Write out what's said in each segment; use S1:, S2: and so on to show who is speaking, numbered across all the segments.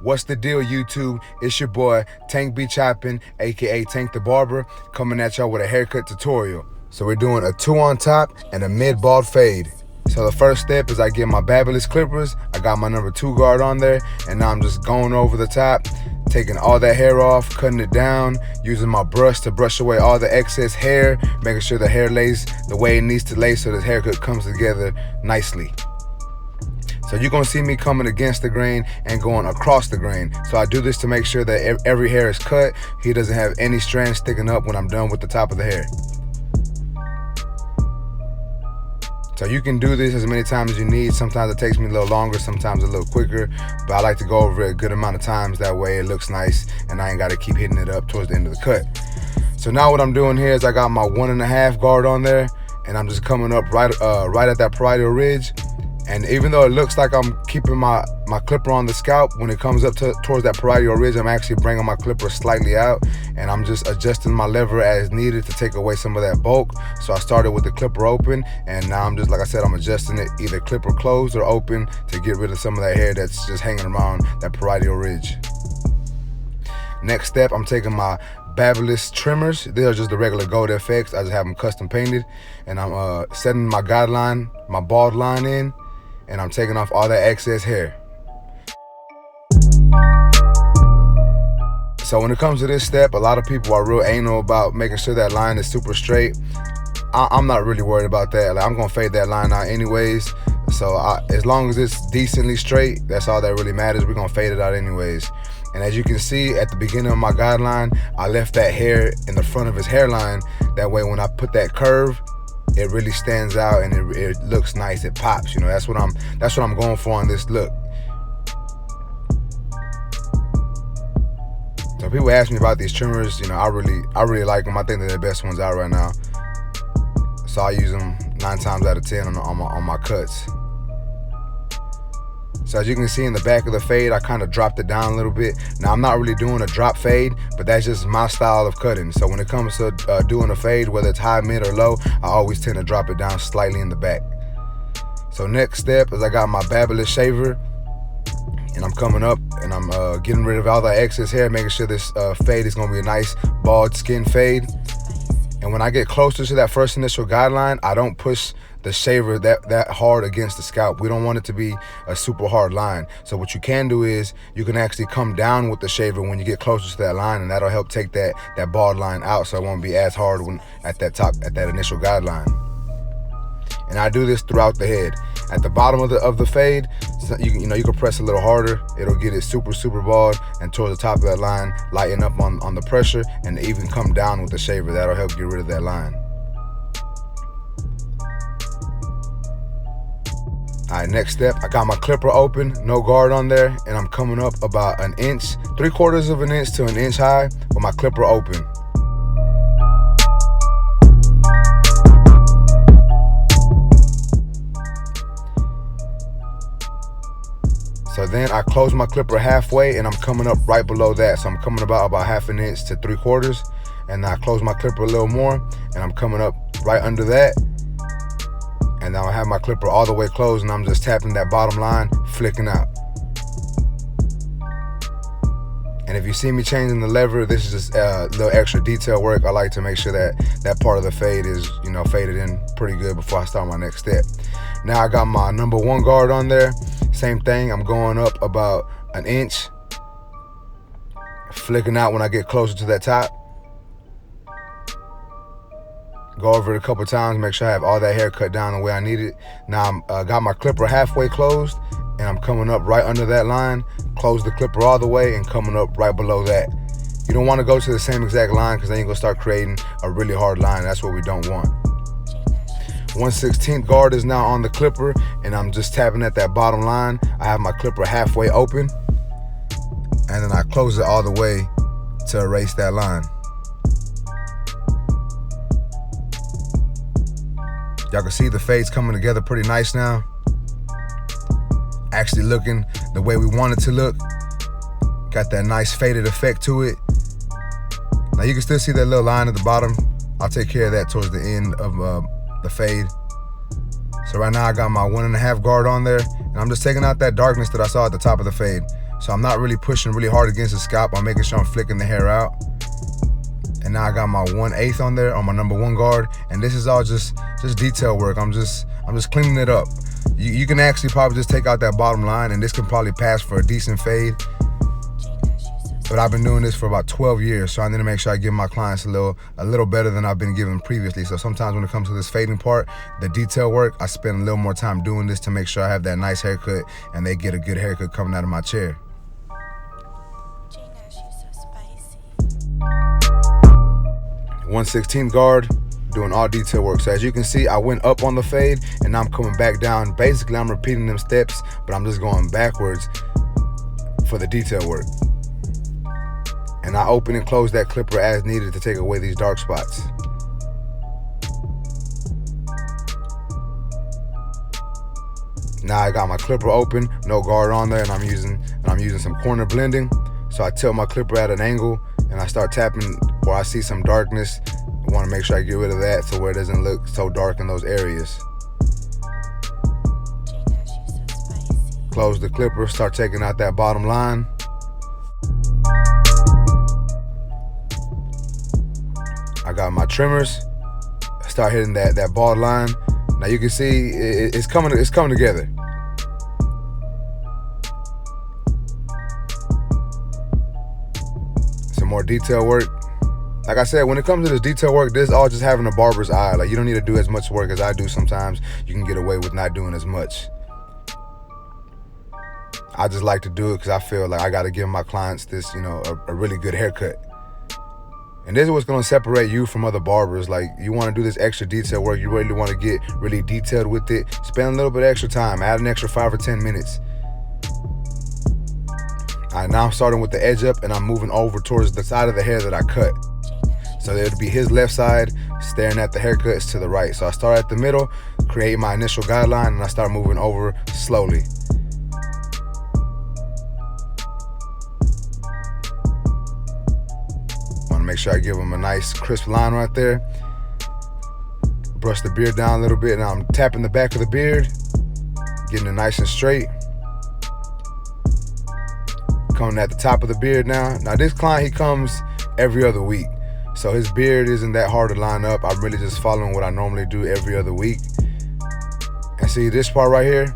S1: What's the deal, YouTube? It's your boy, Tank B Choppin, aka Tank the Barber, coming at y'all with a haircut tutorial. So we're doing a 2 on top and a mid-bald fade. So the first step is I get my Babyliss clippers. I got my number 2 guard on there, and now I'm just going over the top, taking all that hair off, cutting it down, using my brush to brush away all the excess hair, making sure the hair lays the way it needs to lay so this haircut comes together nicely. So you're gonna see me coming against the grain and going across the grain. So I do this to make sure that every hair is cut. He doesn't have any strands sticking up when I'm done with the top of the hair. So you can do this as many times as you need. Sometimes it takes me a little longer, sometimes a little quicker, but I like to go over it a good amount of times. That way it looks nice and I ain't gotta keep hitting it up towards the end of the cut. So now what I'm doing here is I got my 1.5 guard on there, and I'm just coming up right at that parietal ridge. And even though it looks like I'm keeping my clipper on the scalp, when it comes up towards that parietal ridge, I'm actually bringing my clipper slightly out, and I'm just adjusting my lever as needed to take away some of that bulk. So I started with the clipper open, and now I'm just, like I said, I'm adjusting it either clipper closed or open to get rid of some of that hair that's just hanging around that parietal ridge. Next step, I'm taking my Babyliss trimmers. They are just the regular Gold FX. I just have them custom painted, and I'm setting my guideline, my bald line in, and I'm taking off all that excess hair. So when it comes to this step, a lot of people are real anal about making sure that line is super straight. I'm not really worried about that. Like, I'm gonna fade that line out anyways. So as long as it's decently straight, that's all that really matters. We're gonna fade it out anyways. And as you can see at the beginning of my guideline, I left that hair in the front of his hairline. That way when I put that curve, it really stands out and it looks nice, it pops. You know, that's what I'm going for on this look. So people ask me about these trimmers, you know, I really like them. I think they're the best ones out right now. So I use them 9 times out of 10 on my cuts. So as you can see in the back of the fade, I kind of dropped it down a little bit. Now I'm not really doing a drop fade, but that's just my style of cutting. So when it comes to doing a fade, whether it's high, mid, or low, I always tend to drop it down slightly in the back. So next step is I got my Babyliss shaver, and I'm coming up and I'm getting rid of all that excess hair, making sure this fade is gonna be a nice bald skin fade. And when I get closer to that first initial guideline, I don't push the shaver that hard against the scalp. We don't want it to be a super hard line. So what you can do is you can actually come down with the shaver when you get closer to that line, and that'll help take that bald line out, so it won't be as hard when at that initial guideline. And I do this throughout the head. At the bottom of the fade, you know, you can press a little harder. It'll get it super bald, and towards the top of that line, lighten up on the pressure, and even come down with the shaver. That'll help get rid of that line. All right, next step, I got my clipper open, no guard on there, and I'm coming up about 1 inch, 3/4 of an inch to 1 inch high with my clipper open. So then I close my clipper halfway, and I'm coming up right below that. So I'm coming about 1/2 inch to 3/4, and I close my clipper a little more, and I'm coming up right under that. And now I have my clipper all the way closed, and I'm just tapping that bottom line, flicking out. And if you see me changing the lever, this is just a little extra detail work. I like to make sure that part of the fade is, you know, faded in pretty good before I start my next step. Now I got my number 1 guard on there. Same thing, I'm going up about 1 inch, flicking out when I get closer to that top. Go over it a couple times, make sure I have all that hair cut down the way I need it. Now I got my clipper halfway closed, and I'm coming up right under that line, close the clipper all the way, and coming up right below that. You don't want to go to the same exact line, because then you're gonna start creating a really hard line. That's what we don't want. 1/16 guard is now on the clipper, and I'm just tapping at that bottom line. I have my clipper halfway open, and then I close it all the way to erase that line. Y'all can see the fades coming together pretty nice now. Actually looking the way we want it to look. Got that nice faded effect to it. Now you can still see that little line at the bottom. I'll take care of that towards the end of the fade. So right now I got my 1.5 guard on there, and I'm just taking out that darkness that I saw at the top of the fade. So I'm not really pushing really hard against the scalp. I'm making sure I'm flicking the hair out. And now I got my 1/8 on there on my number 1 guard. And this is all just detail work. I'm just cleaning it up. You can actually probably just take out that bottom line, and this can probably pass for a decent fade. But I've been doing this for about 12 years, so I need to make sure I give my clients a little better than I've been given previously. So sometimes when it comes to this fading part, the detail work, I spend a little more time doing this to make sure I have that nice haircut and they get a good haircut coming out of my chair. 1/16 guard, doing all detail work. So as you can see, I went up on the fade and now I'm coming back down. Basically, I'm repeating them steps, but I'm just going backwards for the detail work. And I open and close that clipper as needed to take away these dark spots. Now I got my clipper open, no guard on there, and I'm using some corner blending. So I tilt my clipper at an angle and I start tapping where I see some darkness. I want to make sure I get rid of that so where it doesn't look so dark in those areas. Close the clipper, start taking out that bottom line. I got my trimmers, start hitting that bald line. Now you can see it's coming together. Some more detail work. Like I said, when it comes to this detail work, this is all just having a barber's eye. Like, you don't need to do as much work as I do sometimes. You can get away with not doing as much. I just like to do it because I feel like I got to give my clients this, a really good haircut. And this is what's going to separate you from other barbers. Like, you want to do this extra detail work, you really want to get really detailed with it, spend a little bit extra time, add an extra 5 or 10 minutes. All right, now I'm starting with the edge up and I'm moving over towards the side of the hair that I cut. So it'll be his left side staring at the haircuts to the right. So I start at the middle, create my initial guideline, and I start moving over slowly. Make sure I give him a nice crisp line right there. Brush the beard down a little bit. Now I'm tapping the back of the beard, getting it nice and straight. Coming at the top of the beard now. Now this client, he comes every other week. So his beard isn't that hard to line up. I'm really just following what I normally do every other week. And see this part right here,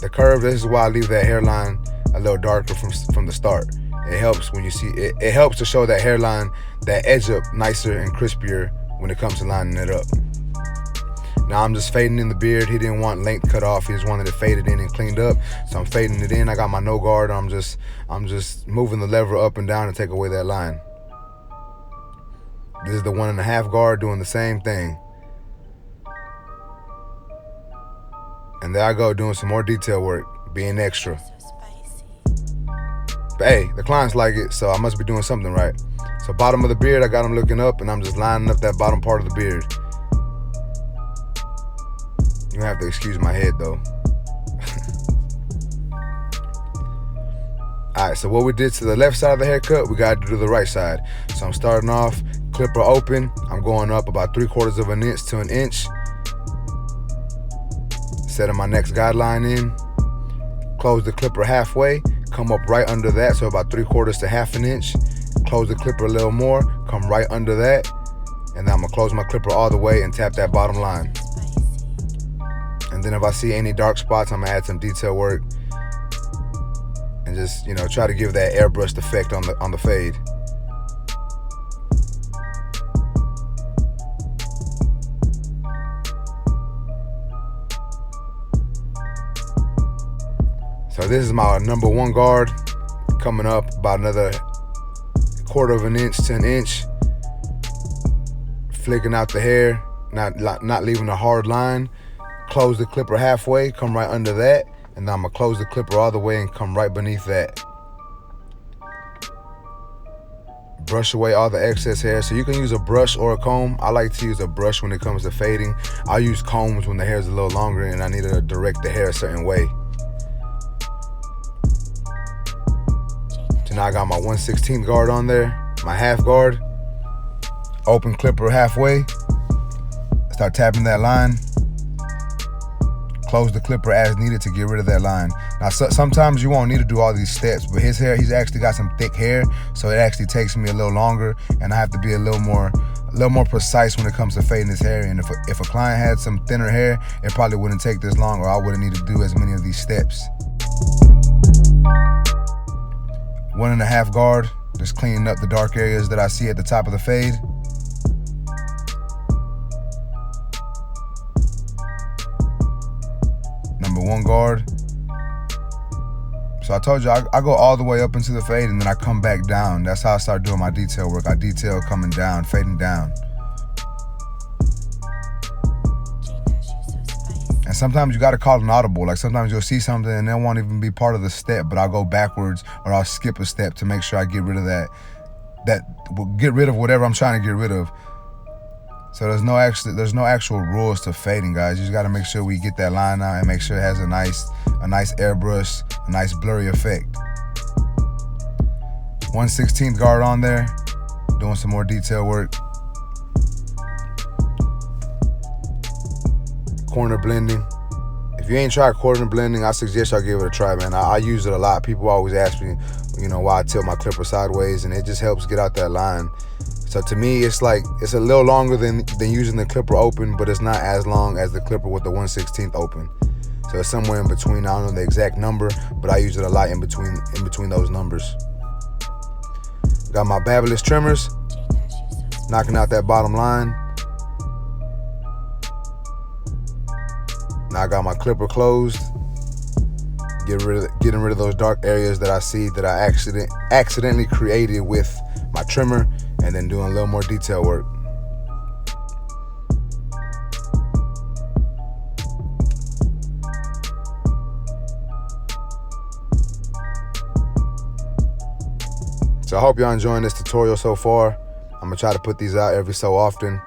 S1: the curve, this is why I leave that hairline a little darker from the start. It helps when you see it. It helps to show that hairline, that edge up nicer and crispier when it comes to lining it up. Now I'm just fading in the beard. He didn't want length cut off. He just wanted it faded in and cleaned up. So I'm fading it in. I got my no guard. I'm just moving the lever up and down to take away that line. This is the 1.5 guard doing the same thing. And there I go, doing some more detail work, being extra. But hey, the clients like it, so I must be doing something right. So bottom of the beard, I got him looking up, and I'm just lining up that bottom part of the beard. You're gonna have to excuse my head though. All right, so what we did to the left side of the haircut, we got to do the right side. So I'm starting off, clipper open. I'm going up about 3/4 of an inch to an inch. Setting my next guideline in. Close the clipper halfway. Come up right under that, so about 3/4 to half an inch. Close the clipper a little more, come right under that, and then I'm gonna close my clipper all the way and tap that bottom line. And then if I see any dark spots, I'm gonna add some detail work and just try to give that airbrushed effect on the fade. So this is my number 1 guard, coming up about another 1/4 of an inch to an inch, flicking out the hair, not leaving a hard line. Close the clipper halfway, come right under that, and then I'm gonna close the clipper all the way and come right beneath that. Brush away all the excess hair. So you can use a brush or a comb. I like to use a brush when it comes to fading. I use combs when the hair is a little longer and I need to direct the hair a certain way. Now I got my 1/16 guard on there, my half guard. Open clipper halfway. Start tapping that line. Close the clipper as needed to get rid of that line. Now, sometimes you won't need to do all these steps, but his hair, he's actually got some thick hair, so it actually takes me a little longer, and I have to be a little more precise when it comes to fading his hair. And if a client had some thinner hair, it probably wouldn't take this long, or I wouldn't need to do as many of these steps. 1.5 guard, just cleaning up the dark areas that I see at the top of the fade. Number 1 guard. So I told you, I go all the way up into the fade and then I come back down. That's how I start doing my detail work. I detail coming down, fading down. And sometimes you gotta call an audible. Like sometimes you'll see something and it won't even be part of the step, but I'll go backwards or I'll skip a step to make sure I get rid of get rid of whatever I'm trying to get rid of. So there's no actual rules to fading, guys. You just gotta make sure we get that line out and make sure it has a nice airbrush, a nice blurry effect. 1/16 guard on there, doing some more detail work. Corner blending. If you ain't tried corner blending, I suggest y'all give it a try, man. I use it a lot. People always ask me, why I tilt my clipper sideways, and it just helps get out that line. So to me, it's a little longer than using the clipper open, but it's not as long as the clipper with the 1/16 open. So it's somewhere in between. I don't know the exact number, but I use it a lot in between those numbers. Got my Babyliss trimmers, knocking out that bottom line. Now I got my clipper closed, getting rid of those dark areas that I see that I accidentally created with my trimmer, and then doing a little more detail work. So I hope y'all enjoying this tutorial so far. I'm gonna try to put these out every so often.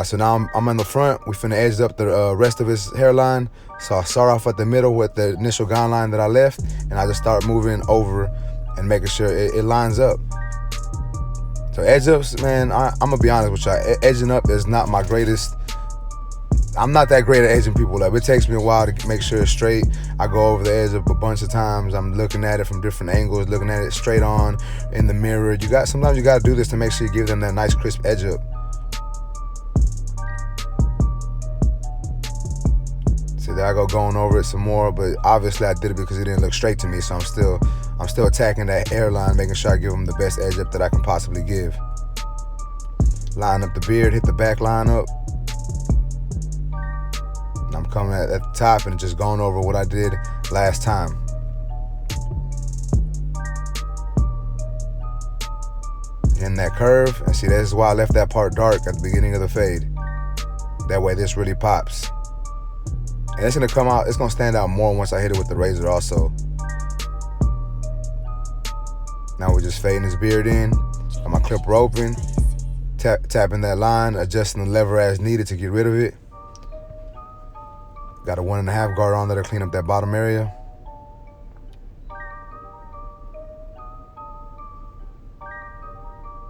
S1: So now I'm in the front. We finna edge up the rest of his hairline. So I start off at the middle with the initial guideline that I left, and I just start moving over and making sure it lines up. So edge ups, man, I'm gonna be honest with y'all. Edging up is not my greatest. I'm not that great at edging people up. It takes me a while to make sure it's straight. I go over the edge up a bunch of times. I'm looking at it from different angles, looking at it straight on, in the mirror. Sometimes you gotta do this to make sure you give them that nice crisp edge up. So there I go going over it some more, but obviously I did it because it didn't look straight to me, so I'm still attacking that hairline, making sure I give them the best edge up that I can possibly give. Line up the beard, hit the back line up. And I'm coming at the top and just going over what I did last time. In that curve, and see, this is why I left that part dark at the beginning of the fade. That way this really pops. And it's gonna come out, it's gonna stand out more once I hit it with the razor also. Now we're just fading his beard in. Got my clipper open, tapping that line, adjusting the lever as needed to get rid of it. Got a 1.5 guard on there to clean up that bottom area.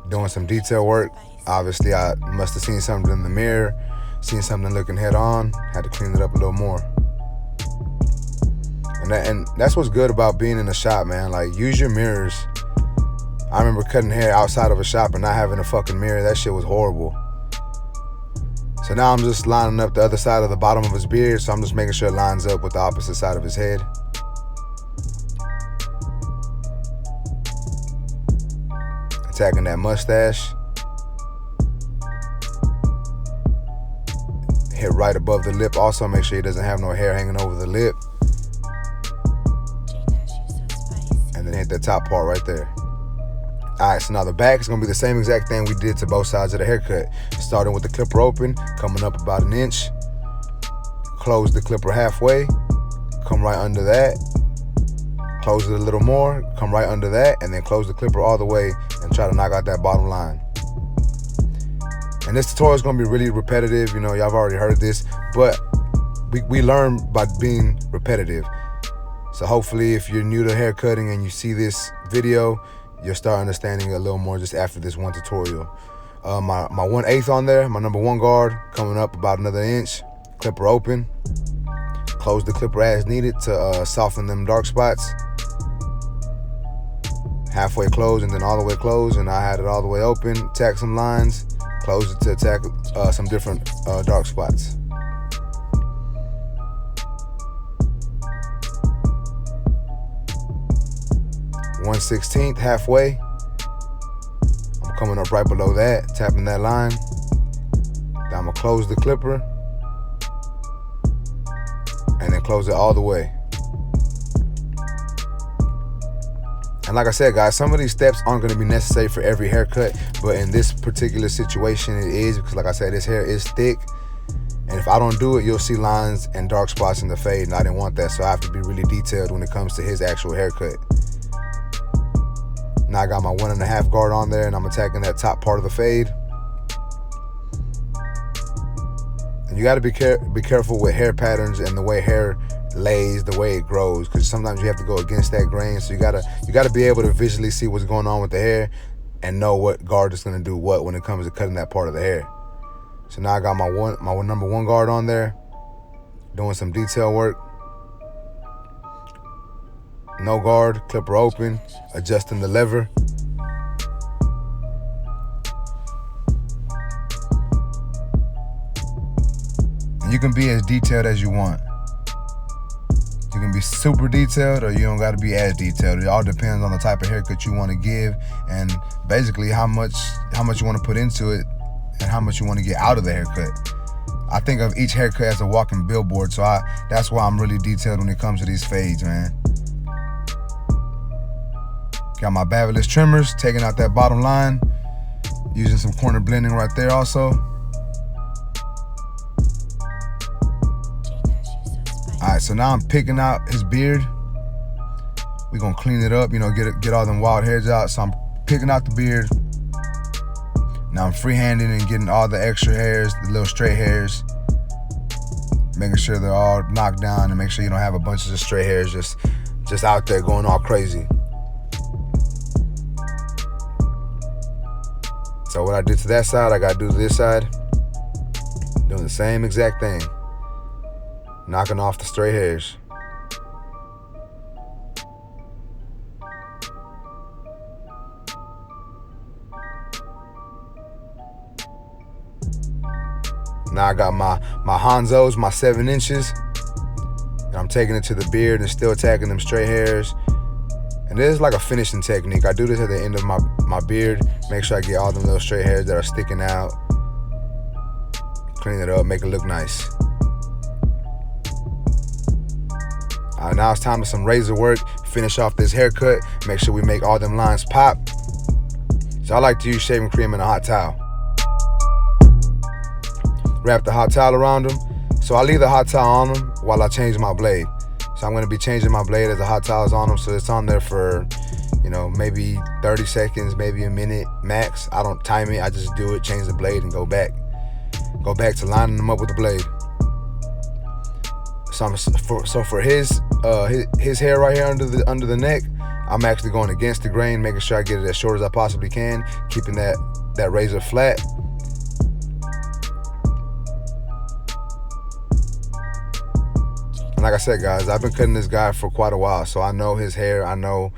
S1: Doing some detail work. Obviously I must have seen something in the mirror, seen something looking head on, had to clean it up a little more. And that's what's good about being in the shop, man. Like, use your mirrors. I remember cutting hair outside of a shop and not having a fucking mirror. That shit was horrible. So now I'm just lining up the other side of the bottom of his beard, so I'm just making sure it lines up with the opposite side of his head. Attacking that mustache. Hit right above the lip also, make sure he doesn't have no hair hanging over the lip. And then hit that top part right there. All right, so now the back is gonna be the same exact thing we did to both sides of the haircut. Starting with the clipper open, coming up about 1 inch. Close the clipper halfway, come right under that. Close it a little more, come right under that, and then close the clipper all the way and try to knock out that bottom line. And this tutorial is gonna be really repetitive. Y'all have already heard this, but we learn by being repetitive. So hopefully if you're new to hair cutting and you see this video, you'll start understanding it a little more just after this one tutorial. My 1/8 on there, my number 1 guard, coming up about another inch, clipper open, Close the clipper as needed to soften them dark spots. Halfway closed and then all the way closed, and I had it all the way open. Tack some lines, close it to attack some different dark spots. 1/16, halfway. I'm coming up right below that, tapping that line. Then I'm gonna close the clipper and then close it all the way. And like I said, guys, some of these steps aren't going to be necessary for every haircut, but in this particular situation it is, because like I said, this hair is thick, and if I don't do it, you'll see lines and dark spots in the fade, and I didn't want that, so I have to be really detailed when it comes to his actual haircut. Now I got my 1.5 guard on there, and I'm attacking that top part of the fade. And you got to be careful with hair patterns and the way hair lays, the way it grows, because sometimes you have to go against that grain. So you gotta be able to visually see what's going on with the hair and know what guard is going to do what when it comes to cutting that part of the hair. So now I got my number 1 guard on there, doing some detail work. No guard, clipper open, adjusting the lever. And you can be as detailed as you want. You can be super detailed, or you don't got to be as detailed. It all depends on the type of haircut you want to give, and basically how much you want to put into it and how much you want to get out of the haircut. I think of each haircut as a walking billboard, so that's why I'm really detailed when it comes to these fades, man. Got my Babyliss trimmers, taking out that bottom line, using some corner blending right there also. Alright, so now I'm picking out his beard. We're gonna clean it up, get all them wild hairs out. So I'm picking out the beard. Now I'm freehanding and getting all the extra hairs, the little straight hairs. Making sure they're all knocked down, and make sure you don't have a bunch of stray hairs just out there going all crazy. So what I did to that side, I gotta do to this side. Doing the same exact thing. Knocking off the stray hairs. Now I got my Hanzos, my 7 inches. And I'm taking it to the beard and still attacking them stray hairs. And this is like a finishing technique. I do this at the end of my beard. Make sure I get all them little stray hairs that are sticking out. Clean it up, make it look nice. Now it's time for some razor work. Finish off this haircut. Make sure we make all them lines pop. So I like to use shaving cream and a hot towel. Wrap the hot towel around them. So I leave the hot towel on them while I change my blade. So I'm going to be changing my blade as the hot towel is on them. So it's on there for, maybe 30 seconds, maybe a minute max. I don't time it. I just do it, change the blade, and go back. Go back to lining them up with the blade. So for his hair right here under the neck, I'm actually going against the grain, making sure I get it as short as I possibly can, keeping that razor flat. And like I said, guys, I've been cutting this guy for quite a while, so I know his hair. I know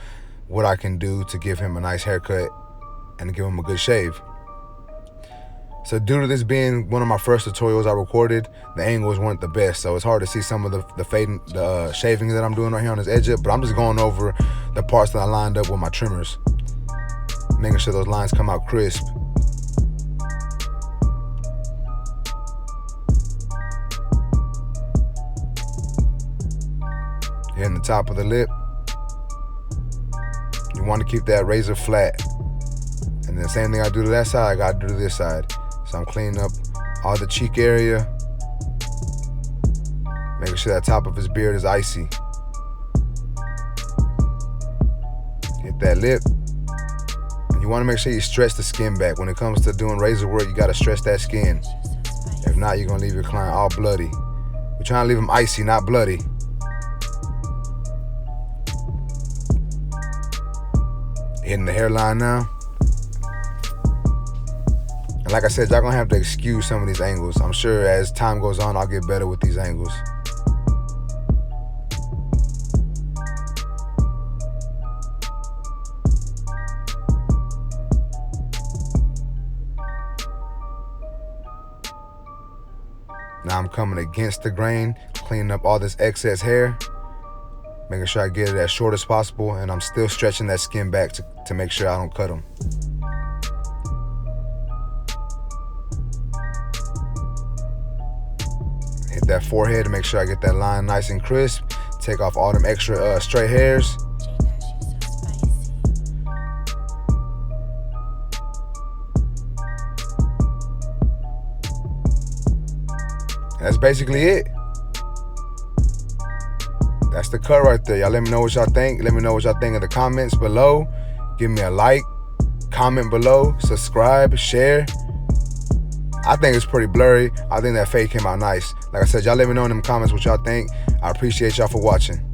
S1: what I can do to give him a nice haircut and to give him a good shave. So due to this being one of my first tutorials I recorded, the angles weren't the best, so it's hard to see some of the shaving that I'm doing right here on this edge up, but I'm just going over the parts that I lined up with my trimmers, making sure those lines come out crisp. Hitting the top of the lip. You want to keep that razor flat. And then the same thing I do to that side, I got to do to this side. So I'm cleaning up all the cheek area, making sure that top of his beard is icy. Hit that lip. And you want to make sure you stretch the skin back. When it comes to doing razor work, you got to stretch that skin. If not, you're going to leave your client all bloody. We're trying to leave him icy, not bloody. Hitting the hairline now. And like I said, y'all gonna have to excuse some of these angles. I'm sure as time goes on, I'll get better with these angles. Now I'm coming against the grain, cleaning up all this excess hair, making sure I get it as short as possible, and I'm still stretching that skin back to make sure I don't cut them. Hit that forehead to make sure I get that line nice and crisp. Take off all them extra straight hairs. That's basically it. That's the cut right there. Y'all let me know what y'all think. Let me know what y'all think in the comments below. Give me a like, comment below, subscribe, share. I think it's pretty blurry. I think that fade came out nice. Like I said, y'all let me know in them comments what y'all think. I appreciate y'all for watching.